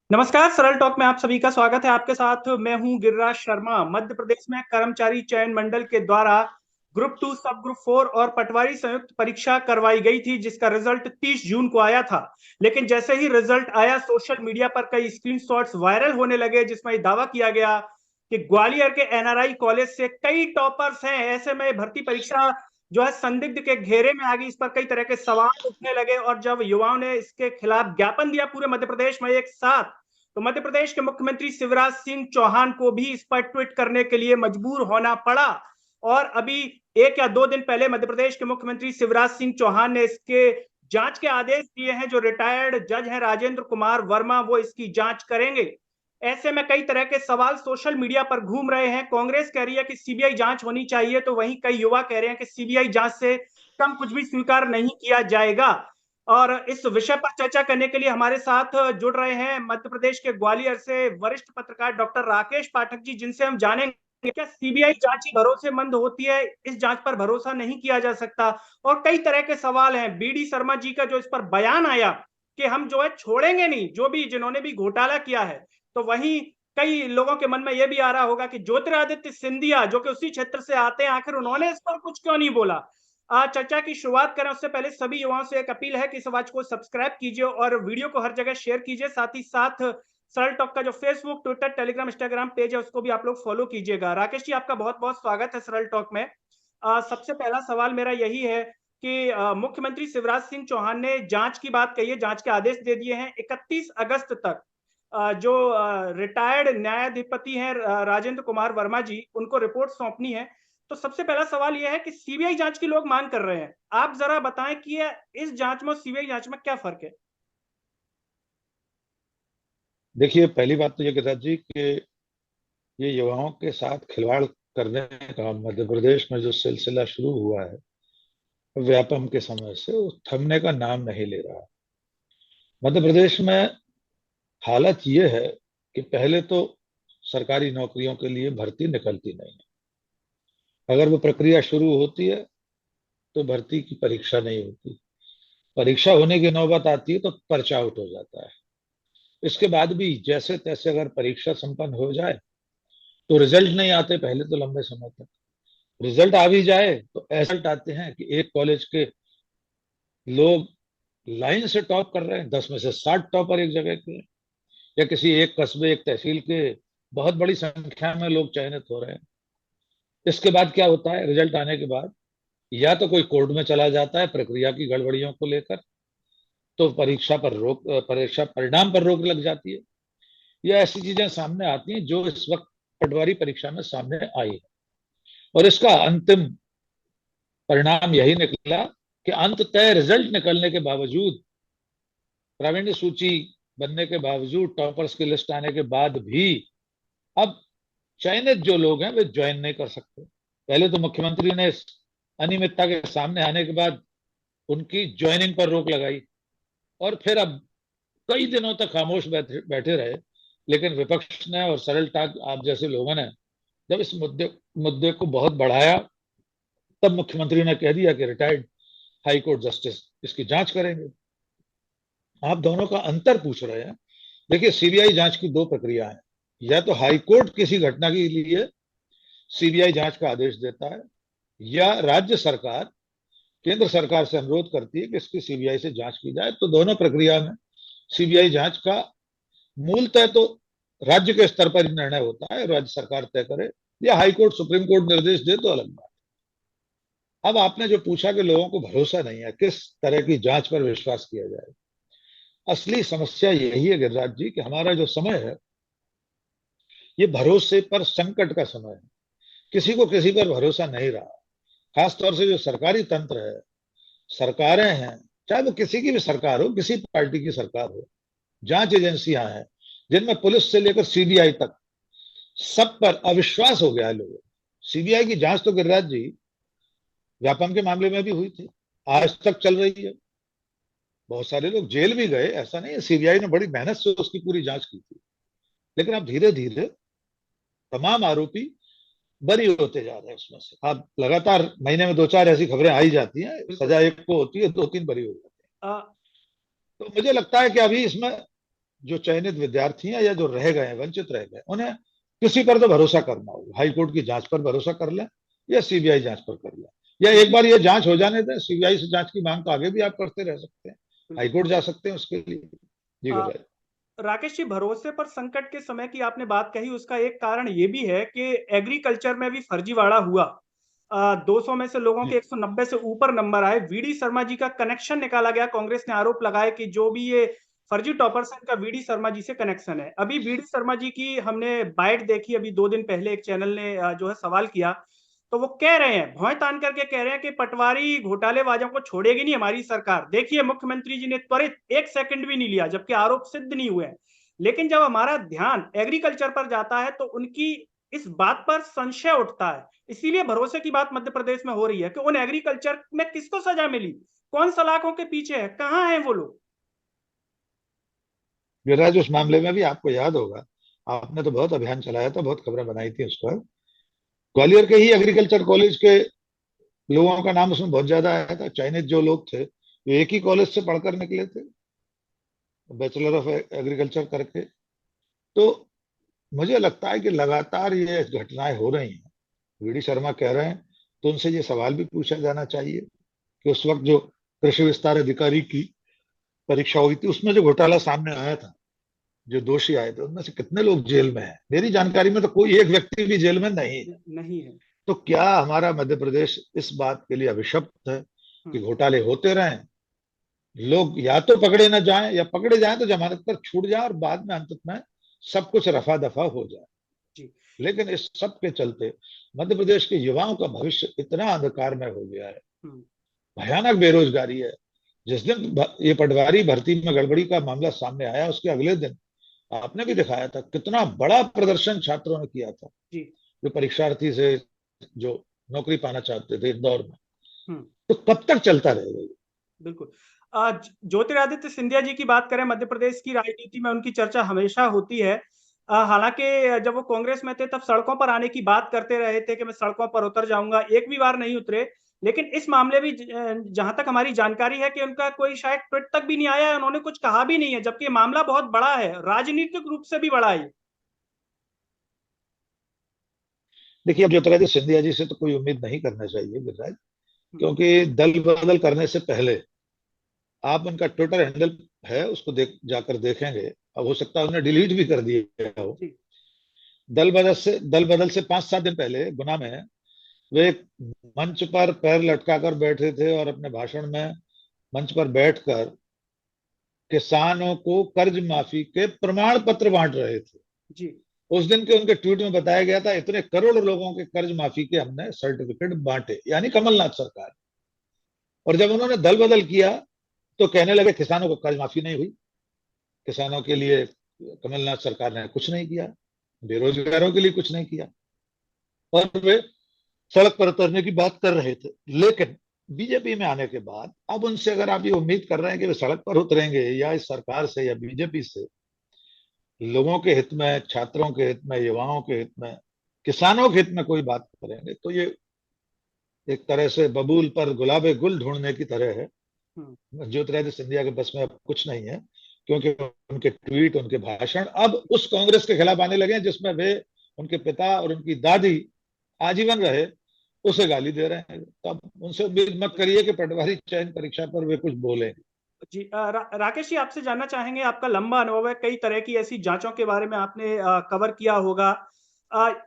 नमस्कार। सरल टॉक में आप सभी का स्वागत है। आपके साथ मैं हूं गिरिराज शर्मा। मध्य प्रदेश में कर्मचारी चयन मंडल के द्वारा ग्रुप 2, सब ग्रुप 4 और पटवारी संयुक्त परीक्षा करवाई गई थी, जिसका रिजल्ट 30 जून को आया था। लेकिन जैसे ही रिजल्ट आया, सोशल मीडिया पर कई स्क्रीनशॉट्स वायरल होने लगे, जिसमें दावा किया गया कि ग्वालियर के एनआरआई कॉलेज से कई टॉपर्स हैं। ऐसे में भर्ती परीक्षा जो है संदिग्ध के घेरे में आ गई। इस पर कई तरह के सवाल उठने लगे और जब युवाओं ने इसके खिलाफ ज्ञापन दिया पूरे मध्य प्रदेश में एक साथ, तो मध्य प्रदेश के मुख्यमंत्री शिवराज सिंह चौहान को भी इस पर ट्वीट करने के लिए मजबूर होना पड़ा। और अभी 1 या 2 दिन पहले मध्य प्रदेश के मुख्यमंत्री शिवराज सिंह चौहान ने इसके जांच के आदेश दिए हैं। जो रिटायर्ड जज हैं राजेंद्र कुमार वर्मा, वो इसकी जांच करेंगे। ऐसे में कई तरह के सवाल सोशल मीडिया पर घूम रहे हैं। कांग्रेस कह रही है कि सीबीआई जांच होनी चाहिए, तो वहीं कई युवा कह रहे हैं कि सीबीआई जांच से कम कुछ भी स्वीकार नहीं किया जाएगा। और इस विषय पर चर्चा करने के लिए हमारे साथ जुड़ रहे हैं मध्य प्रदेश के ग्वालियर से वरिष्ठ पत्रकार डॉक्टर राकेश पाठक जी, जिनसे हम जानेंगे क्या सीबीआई जांच ही भरोसेमंद होती है, इस जांच पर भरोसा नहीं किया जा सकता। और कई तरह के सवाल हैं। बीडी शर्मा जी का जो इस पर बयान आया कि हम जो है छोड़ेंगे नहीं जो भी जिन्होंने भी घोटाला किया है, तो वहीं कई लोगों के मन में यह भी आ रहा होगा कि ज्योतिरादित्य सिंधिया जो कि उसी क्षेत्र से आते हैं, आखिर उन्होंने इस पर कुछ क्यों नहीं बोला। चर्चा की शुरुआत करें उससे पहले सभी युवाओं से एक अपील है कि इस आवाज को सब्सक्राइब कीजिए और वीडियो को हर जगह शेयर कीजिए। साथ ही साथ सरल टॉक का जो Facebook, Twitter, Telegram, Instagram page है, उसको भी आप लोग फॉलो कीजिएगा। राकेश जी, आपका बहुत बहुत स्वागत है सरल टॉक में। सबसे पहला सवाल मेरा यही है कि मुख्यमंत्री शिवराज सिंह चौहान ने जांच की बात कही है, जांच के आदेश दे दिए हैं 31 अगस्त तक। जो रिटायर्ड न्यायाधिपति हैं राजेंद्र कुमार वर्मा जी, उनको रिपोर्ट सौंपनी है। तो सबसे पहला सवाल यह है कि सीबीआई जांच की लोग मांग कर रहे हैं, आप जरा बताएं कि इस जांच में और सीबीआई जांच में क्या फर्क है। देखिए, पहली बात तो ये गिरिराज जी कि ये युवाओं के साथ खिलवाड़ करने का मध्य प्रदेश में जो सिलसिला शुरू हुआ है व्यापम के समय से, वो थमने का नाम नहीं ले रहा। मध्य प्रदेश में हालत ये है कि पहले तो सरकारी नौकरियों के लिए भर्ती निकलती नहीं है। अगर वो प्रक्रिया शुरू होती है तो भर्ती की परीक्षा नहीं होती। परीक्षा होने की नौबत आती है तो पर्चा आउट हो जाता है। इसके बाद भी जैसे तैसे अगर परीक्षा संपन्न हो जाए तो रिजल्ट नहीं आते पहले तो लंबे समय तक। रिजल्ट आ भी जाए तो ऐसे रिजल्ट आते हैं कि एक कॉलेज के लोग लाइन से टॉप कर रहे हैं, 10 में से 60 टॉपर एक जगह के, या किसी एक कस्बे एक तहसील के बहुत बड़ी संख्या में लोग चयनित हो रहे हैं। इसके बाद क्या होता है, रिजल्ट आने के बाद या तो कोई कोर्ट में चला जाता है प्रक्रिया की गड़बड़ियों को लेकर, तो परीक्षा परिणाम पर रोक लग जाती है, या ऐसी चीजें सामने आती हैं जो इस वक्त पटवारी परीक्षा में सामने आई है। और इसका अंतिम परिणाम यही निकला कि अंत तय रिजल्ट निकलने के बावजूद, प्रावीण्य सूची बनने के बावजूद, टॉपर्स की लिस्ट आने के बाद भी अब चयनित जो लोग हैं वे ज्वाइन नहीं कर सकते। पहले तो मुख्यमंत्री ने इस अनियमितता के सामने आने के बाद उनकी ज्वाइनिंग पर रोक लगाई, और फिर अब कई दिनों तक खामोश बैठे रहे। लेकिन विपक्ष ने और सरल टाक आप जैसे लोगों ने जब इस मुद्दे मुद्दे को बहुत बढ़ाया, तब मुख्यमंत्री ने कह दिया कि रिटायर्ड हाई कोर्ट जस्टिस इसकी जांच करेंगे। आप दोनों का अंतर पूछ रहे हैं। देखिए, सीबीआई जांच की दो प्रक्रिया है। या तो हाई कोर्ट किसी घटना के लिए सीबीआई जांच का आदेश देता है, या राज्य सरकार केंद्र सरकार से अनुरोध करती है कि इसकी सीबीआई से जांच की जाए। तो दोनों प्रक्रिया में सीबीआई जांच का मूलतः तो राज्य के स्तर पर निर्णय होता है, राज्य सरकार तय करे, या हाई कोर्ट सुप्रीम कोर्ट निर्देश दे तो अलग बात। अब आपने जो पूछा कि लोगों को भरोसा नहीं है, किस तरह की जांच पर विश्वास किया जाए, असली समस्या यही है गिरिराज जी कि हमारा जो समय है ये भरोसे पर संकट का समय है। किसी को किसी पर भरोसा नहीं रहा। खासतौर से जो सरकारी तंत्र है, सरकारें हैं, चाहे वो किसी की भी सरकार हो, किसी पार्टी की सरकार हो, जांच एजेंसियां हैं, जिनमें पुलिस से लेकर सीबीआई तक सब पर अविश्वास हो गया है लोगों। सीबीआई की जांच तो गिरिराज जी व्यापम के मामले में भी हुई थी, आज तक चल रही है। बहुत सारे लोग जेल भी गए, ऐसा नहीं है। सीबीआई ने बड़ी मेहनत से उसकी पूरी जांच की थी। लेकिन अब धीरे धीरे तमाम आरोपी बरी होते जा रहे हैं उसमें से। अब लगातार महीने में दो चार ऐसी खबरें आई जाती हैं, बिल्कुल। सजा एक को होती है, दो तीन बरी हो जाते हैं। आ, तो मुझे लगता है कि अभी इसमें जो चयनित विद्यार्थी हैं या जो रह गए वंचित रह गए, उन्हें किसी पर तो भरोसा करना हो, हाई कोर्ट की जांच पर भरोसा कर लें या सीबीआई जांच पर कर लें, या एक बार ये जांच हो जाने दें। सीबीआई से जांच की मांग तो आगे भी आप करते रह सकते हैं, हाई कोर्ट जा सकते हैं उसके लिए। जी आ, गुरुराज। राकेश जी, भरोसे पर संकट के समय की आपने बात कही, उसका एक कारण ये भी है कि एग्रीकल्चर में भी फर्जीवाड़ा हुआ। 200 में से लोगों के जी 190 से ऊपर नंबर आए। वीडी शर्मा जी का कनेक्शन निकाला गया। कांग्रेस ने आरोप लगाया कि जो भी ये फर्जी टॉपर्स हैं, इनका वीडी शर्मा जी से कनेक्शन है। अभी वीडी शर्मा जी की हमने बाइट देखी, अभी 2 दिन पहले एक चैनल ने जो है सवाल किया, तो वो कह रहे हैं, भौं तान करके कह रहे हैं कि पटवारी घोटालेबाजों को छोड़ेगी नहीं हमारी सरकार। देखिए, मुख्यमंत्री जी ने त्वरित 1 सेकंड भी नहीं लिया, जबकि आरोप सिद्ध नहीं हुए हैं। लेकिन जब हमारा ध्यान एग्रीकल्चर पर जाता है तो उनकी इस बात पर संशय उठता है। इसीलिए भरोसे की बात मध्य प्रदेश में हो रही है कि उन एग्रीकल्चर में किसको सजा मिली, कौन सलाखों के पीछे है, कहां है वो लोग। गुरुराज, उस मामले में भी आपको याद होगा, आपने तो बहुत अभियान चलाया था, बहुत खबरें बनाई थी उस पर। ग्वालियर के ही एग्रीकल्चर कॉलेज के लोगों का नाम उसमें बहुत ज्यादा आया था। चयनित जो लोग थे वो एक ही कॉलेज से पढ़कर निकले थे, बैचलर ऑफ एग्रीकल्चर करके। तो मुझे लगता है कि लगातार ये घटनाएं हो रही हैं। वीडी शर्मा कह रहे हैं तो उनसे ये सवाल भी पूछा जाना चाहिए कि उस वक्त जो कृषि विस्तार अधिकारी की परीक्षा हुई थी उसमें जो घोटाला सामने आया था, जो दोषी आए थे, उनमें से कितने लोग जेल में हैं? मेरी जानकारी में तो कोई एक व्यक्ति भी जेल में नहीं है। नहीं है। तो क्या हमारा मध्य प्रदेश इस बात के लिए अभिशप्त है कि हम्म, घोटाले होते रहें, लोग या तो पकड़े ना जाएं, या पकड़े जाएं तो जमानत पर छूट जाए और बाद में अंत में सब कुछ रफा दफा हो जाए? जी। लेकिन इस सब के चलते मध्य प्रदेश के युवाओं का भविष्य इतना अंधकार में हो गया है, हम्म, भयानक बेरोजगारी है। जिस दिन ये पटवारी भर्ती में गड़बड़ी का मामला सामने आया, उसके अगले दिन आपने भी दिखाया था कितना बड़ा प्रदर्शन छात्रों ने किया था, जी। जो परीक्षार्थी से जो नौकरी पाना चाहते थे इंदौर में। हम्म, तो कब तक चलता रहेगा ये? बिल्कुल। ज्योतिरादित्य सिंधिया जी की बात करें, मध्य प्रदेश की राजनीति में उनकी चर्चा हमेशा होती है। हालांकि जब वो कांग्रेस में थे तब सड़कों पर आने की बात करते रहे थे कि मैं सड़कों पर उतर जाऊंगा, एक भी बार नहीं उतरे। लेकिन इस मामले में जहां तक हमारी जानकारी है कि उनका कोई शायद ट्वीट तक भी नहीं आया है, उन्होंने कुछ कहा भी नहीं है, जबकि ये मामला बहुत बड़ा है, राजनीतिक रूप से भी बड़ा है। देखिए, अब ज्योतिरादित्य सिंधिया जी से तो कोई उम्मीद नहीं करना चाहिए गिरिराज, हम्म, क्योंकि दल बदल करने से पहले आप उनका ट्विटर हैंडल है उसको जाकर देखेंगे। अब हो सकता है उन्होंने डिलीट भी कर दिया हो। जी। दल बदल से 5-7 दिन पहले गुना में वे एक मंच पर पैर लटकाकर बैठे थे और अपने भाषण में मंच पर बैठकर किसानों को कर्ज माफी के प्रमाण पत्र बांट रहे थे। जी। उस दिन के उनके ट्वीट में बताया गया था इतने करोड़ लोगों के कर्ज माफी के हमने सर्टिफिकेट बांटे, यानी कमलनाथ सरकार। और जब उन्होंने दल बदल किया तो कहने लगे किसानों को कर्ज माफी नहीं हुई, किसानों के लिए कमलनाथ सरकार ने कुछ नहीं किया, बेरोजगारों के लिए कुछ नहीं किया, और वे सड़क पर उतरने की बात कर रहे थे। लेकिन बीजेपी में आने के बाद अब उनसे अगर आप ये उम्मीद कर रहे हैं कि वे सड़क पर उतरेंगे या इस सरकार से या बीजेपी से लोगों के हित में, छात्रों के हित में, युवाओं के हित में, किसानों के हित में कोई बात करेंगे, तो ये एक तरह से बबूल पर गुलाबे गुल ढूंढने की तरह है। हम्म, ज्योतिरादित्य सिंधिया के बस में अब कुछ नहीं है, क्योंकि उनके ट्वीट, उनके भाषण अब उस कांग्रेस के खिलाफ आने लगे हैं जिसमें वे, उनके पिता और उनकी दादी आजीवन रहे, उसे गाली दे रहे हैं। तो अब उनसे उम्मीद मत करिए कि पटवारी चयन परीक्षा पर वे कुछ बोलेंगे। जी। राकेश जी, आपसे जानना चाहेंगे, आपका लंबा अनुभव है, कई तरह की ऐसी जांचों के बारे में आपने कवर किया होगा।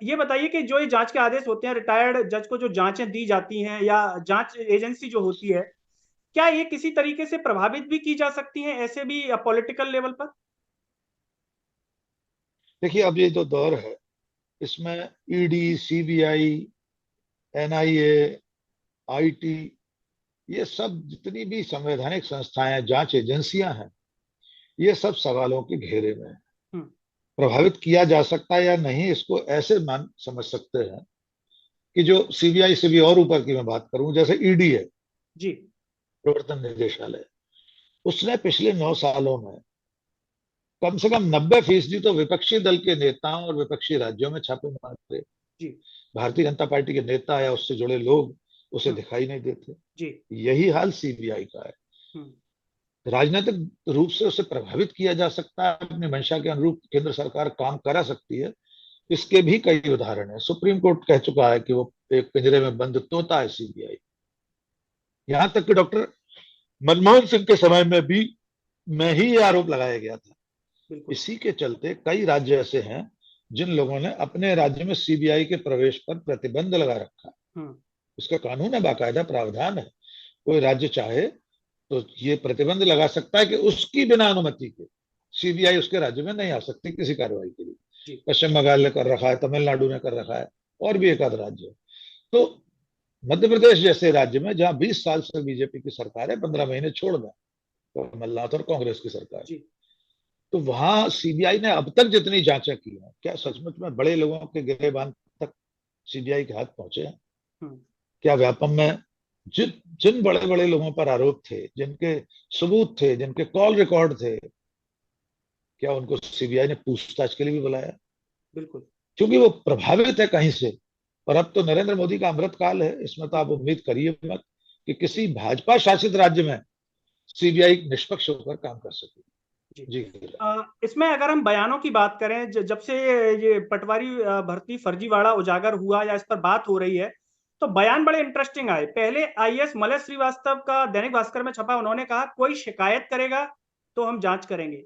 ये बताइए कि जो ये जांच के आदेश होते हैं, रिटायर्ड जज को जो जांचें दी जाती हैं या जांच एजेंसी जो होती है, क्या ये किसी तरीके से प्रभावित भी की जा सकती हैं, ऐसे भी पॉलिटिकल लेवल पर? देखिए, अब ये जो दौर है इसमें ईडी, सीबीआई, एनआईए, आईटी, ये सब जितनी भी संवैधानिक संस्थाएं, जांच एजेंसियां हैं, ये सब सवालों के घेरे में है। हम्म, प्रभावित किया जा सकता है या नहीं, इसको ऐसे मान समझ सकते हैं कि जो सीबीआई से भी और ऊपर की मैं बात करूं, जैसे ईडी है, जी। प्रवर्तन निदेशालय, उसने पिछले 9 सालों में कम से कम 90% तो विपक्षी दल के नेताओं और विपक्षी राज्यों में छापे मारे। जी। भारतीय जनता पार्टी के नेता या उससे जुड़े लोग उसे हम्म, दिखाई नहीं देते। जी। यही हाल सीबीआई का है। हम्म, राजनीतिक रूप से उसे प्रभावित किया जा सकता है, अपनी मंशा के अनुरूप केंद्र सरकार काम करा सकती है। इसके भी कई उदाहरण है। सुप्रीम कोर्ट कह चुका है कि वो एक पिंजरे में बंद तोता है सीबीआई। यहां तक कि डॉक्टर मनमोहन सिंह के समय में भी में ही ये आरोप लगाया गया था। इसी के चलते कई राज्य ऐसे हैं जिन लोगों ने अपने राज्य में सीबीआई के प्रवेश पर प्रतिबंध लगा रखा है। इसका कानून है, बाकायदा प्रावधान है। कोई राज्य चाहे तो ये प्रतिबंध लगा सकता है कि उसकी बिना अनुमति के सीबीआई उसके राज्य में नहीं आ सकती किसी कार्रवाई के लिए। पश्चिम बंगाल ने कर रखा है, तमिलनाडु ने कर रखा है, और भी एक आध राज्य है। तो मध्य प्रदेश जैसे राज्य में जहां 20 साल से बीजेपी की सरकार है, 15 महीने छोड़ दें कमलनाथ और कांग्रेस की सरकार, तो वहां सीबीआई ने अब तक जितनी जांचें की हैं, क्या सचमुच में बड़े लोगों के गिरेबान तक सीबीआई के हाथ पहुंचे हैं? क्या व्यापम में जिन जिन बड़े बड़े लोगों पर आरोप थे, जिनके सबूत थे, जिनके कॉल रिकॉर्ड थे, क्या उनको सीबीआई ने पूछताछ के लिए भी बुलाया? बिल्कुल, क्योंकि वो प्रभावित है कहीं से। और अब तो नरेंद्र मोदी का अमृत काल है, इसमें तो आप उम्मीद करिए मत कि किसी भाजपा शासित राज्य में सीबीआई निष्पक्ष होकर काम कर सके। जी। इसमें अगर हम बयानों की बात करें, जब से ये पटवारी भर्ती फर्जीवाड़ा उजागर हुआ या इस पर बात हो रही है, तो बयान बड़े इंटरेस्टिंग आए। पहले आईएएस मलय श्रीवास्तव का दैनिक भास्कर में छपा, उन्होंने कहा कोई शिकायत करेगा तो हम जांच करेंगे।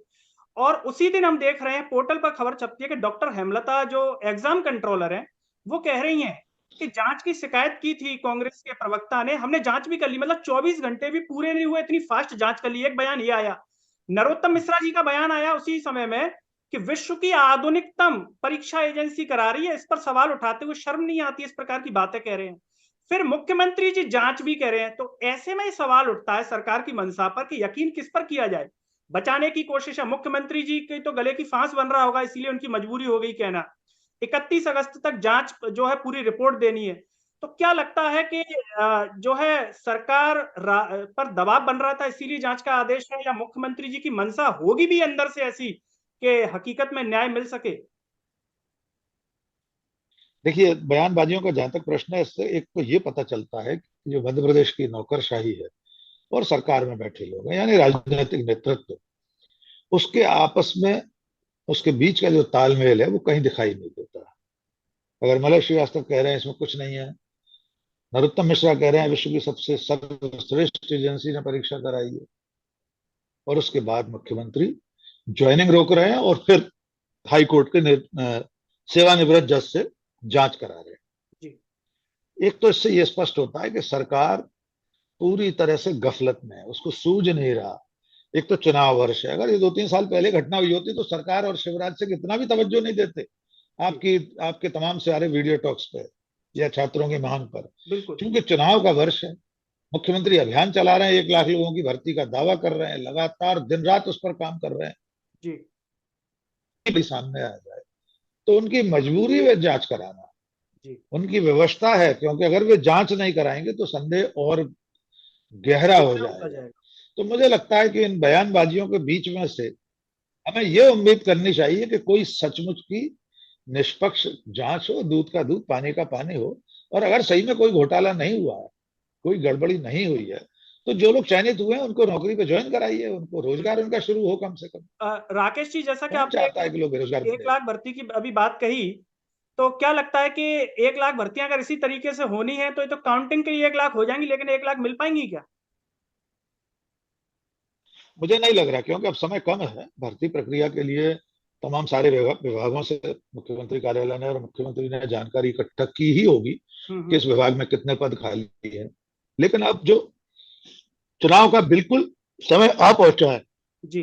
और उसी दिन हम देख रहे हैं पोर्टल पर खबर छपती है कि डॉक्टर हेमलता जो एग्जाम कंट्रोलर है, वो कह रही हैं कि जांच की शिकायत की थी कांग्रेस के प्रवक्ता ने, हमने जांच भी कर ली। मतलब 24 घंटे भी पूरे नहीं हुए, इतनी फास्ट जांच कर ली। एक बयान ये आया। नरोत्तम मिश्रा जी का बयान आया उसी समय में कि विश्व की आधुनिकतम परीक्षा एजेंसी करा रही है। इस पर सवाल उठाते हुए शर्म नहीं आती, इस प्रकार की बातें कह रहे हैं। फिर मुख्यमंत्री जी जांच भी कह रहे हैं। तो ऐसे में सवाल उठता है सरकार की मंशा पर कि यकीन किस पर किया जाए। बचाने की कोशिश है, मुख्यमंत्री जी के तो गले की फांस बन रहा होगा, इसलिए उनकी मजबूरी हो गई कहना 31 अगस्त तक जांच जो है पूरी रिपोर्ट देनी है। तो क्या लगता है कि जो है सरकार पर दबाव बन रहा था इसीलिए जांच का आदेश है, या मुख्यमंत्री जी की मंशा होगी भी अंदर से ऐसी कि हकीकत में न्याय मिल सके? देखिए, बयानबाजियों का जहां तक प्रश्न है, इससे एक तो ये पता चलता है कि जो मध्य प्रदेश की नौकरशाही है और सरकार में बैठे लोग हैं, यानी राजनीतिक नेतृत्व, उसके आपस में, उसके बीच का जो तालमेल है वो कहीं दिखाई नहीं देता। अगर मलय श्रीवास्तव कह रहे हैं इसमें कुछ नहीं है, नरोत्तम मिश्रा कह रहे हैं विश्व की सबसे सर्वश्रेष्ठ एजेंसी ने परीक्षा कराई है, और उसके बाद मुख्यमंत्री ज्वाइनिंग रोक रहे हैं और फिर हाई कोर्ट के सेवानिवृत्त जज से जांच करा रहे हैं। एक तो इससे यह स्पष्ट होता है कि सरकार पूरी तरह से गफलत में है, उसको सूझ नहीं रहा। एक तो चुनाव वर्ष है, अगर ये 2-3 साल पहले घटना हुई होती तो सरकार और शिवराज से कितना भी तवज्जो नहीं देते आपकी आपके तमाम सारे वीडियो टॉक्स पे या छात्रों की मांग पर। क्योंकि चुनाव का वर्ष है, मुख्यमंत्री अभियान चला रहे हैं, 1 लाख लोगों की भर्ती का दावा कर रहे हैं, लगातार दिन रात उस पर काम कर रहे हैं जी। सामने आ जाए तो उनकी मजबूरी है जांच कराना, उनकी व्यवस्था है, क्योंकि अगर वे जांच नहीं कराएंगे तो संदेह और गहरा हो जाएगा। तो मुझे लगता है कि इन बयानबाजियों के बीच में से हमें यह उम्मीद करनी चाहिए कि कोई सचमुच की निष्पक्ष जांच हो, दूध का दूध पानी का पानी हो। और अगर सही में कोई घोटाला नहीं हुआ है, कोई गड़बड़ी नहीं हुई है, तो जो लोग चयनित हुए हैं उनको नौकरी पे ज्वाइन कराइए, उनको रोजगार उनका शुरू हो कम से कम। राकेश जी, जैसा कि कौन आपने चाहता है कि लोग बेरोजगार 1 लाख भर्ती की अभी बात कही, तो क्या लगता है कि 1 लाख भर्तियां अगर इसी तरीके से होनी है तो ये तो काउंटिंग के लिए 1 लाख हो जाएंगी, लेकिन 1 लाख मिल पाएंगी क्या? मुझे नहीं लग रहा, क्योंकि अब समय कम है भर्ती प्रक्रिया के लिए। तमाम सारे विभागों से मुख्यमंत्री कार्यालय ने और मुख्यमंत्री ने जानकारी इकट्ठा की ही होगी कि इस विभाग में कितने पद खाली है। लेकिन अब जो चुनाव का बिल्कुल समय आ पहुंचा है,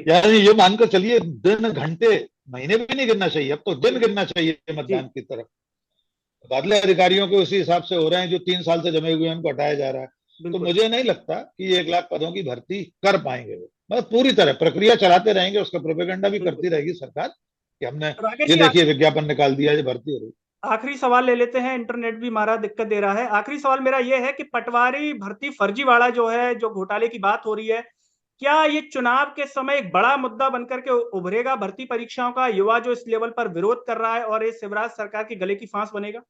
यानी ये मानकर चलिए दिन घंटे महीने भी नहीं गिनना चाहिए, अब तो दिन गिनना चाहिए मतदान की तरफ। बादले अधिकारियों के उसी हिसाब से हो रहे हैं जो 3 साल से जमे हुए हैं, उनको हटाया जा रहा है। तो मुझे नहीं लगता कि 1 लाख पदों की भर्ती कर पाएंगे वो। मतलब पूरी तरह प्रक्रिया चलाते रहेंगे, उसका प्रोपेगेंडा भी करती रहेगी सरकार कि हमने ये देखिए विज्ञापन निकाल दिया, ये भर्ती हो रही। आखिरी सवाल ले लेते हैं, इंटरनेट भी हमारा दिक्कत दे रहा है। आखिरी सवाल मेरा ये है कि पटवारी भर्ती फर्जीवाड़ा जो है, जो घोटाले की बात हो रही है, क्या ये चुनाव के समय एक बड़ा मुद्दा बनकर के उभरेगा? भर्ती परीक्षाओं का युवा जो इस लेवल पर विरोध कर रहा है और ये शिवराज सरकार की गले की फांस बनेगा?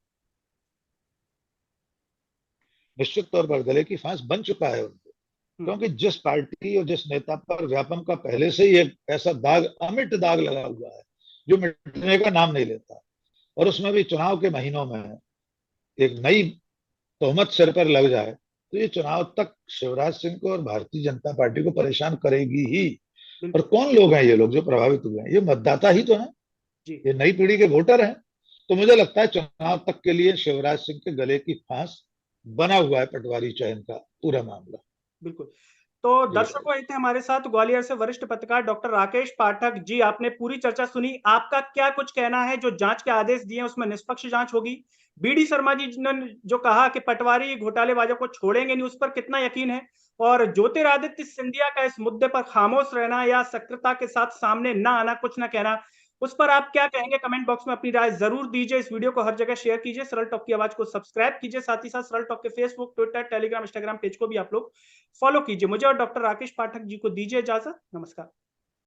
निश्चित तौर पर गले की फांस बन चुका है उनको। क्योंकि जिस पार्टी और जिस नेता पर व्यापम का पहले से ही एक ऐसा दाग, अमिट दाग लगा हुआ है जो मिटने का नाम नहीं लेता, और उसमें भी चुनाव के महीनों में एक नई तोहमत सिर पर लग जाए, तो ये चुनाव तक शिवराज सिंह को और भारतीय जनता पार्टी को परेशान करेगी ही। और कौन लोग हैं ये लोग जो प्रभावित हुए हैं? ये मतदाता ही तो हैं, जी ये नई पीढ़ी के वोटर हैं। तो मुझे लगता है चुनाव तक के लिए शिवराज सिंह के गले की फांस बना हुआ है पटवारी चयन का पूरा मामला। बिल्कुल। तो दर्शकों, ये थे हमारे साथ ग्वालियर से वरिष्ठ पत्रकार डॉक्टर राकेश पाठक जी। आपने पूरी चर्चा सुनी, आपका क्या कुछ कहना है? जो जांच के आदेश दिए उसमें निष्पक्ष जांच होगी? बीडी शर्मा जी ने जो कहा कि पटवारी घोटालेबाजों को छोड़ेंगे नहीं, उस पर कितना यकीन है? और ज्योतिरादित्य सिंधिया का इस मुद्दे पर खामोश रहना या सक्रियता के साथ सामने ना आना, कुछ ना कहना, उस पर आप क्या कहेंगे? कमेंट बॉक्स में अपनी राय जरूर दीजिए। इस वीडियो को हर जगह शेयर कीजिए, सरल टॉक की आवाज को सब्सक्राइब कीजिए, साथ ही साथ सरल टॉक के Facebook, Twitter, Telegram, Instagram page को भी आप लोग फॉलो कीजिए। मुझे और डॉक्टर राकेश पाठक जी को दीजिए इजाजत। नमस्कार।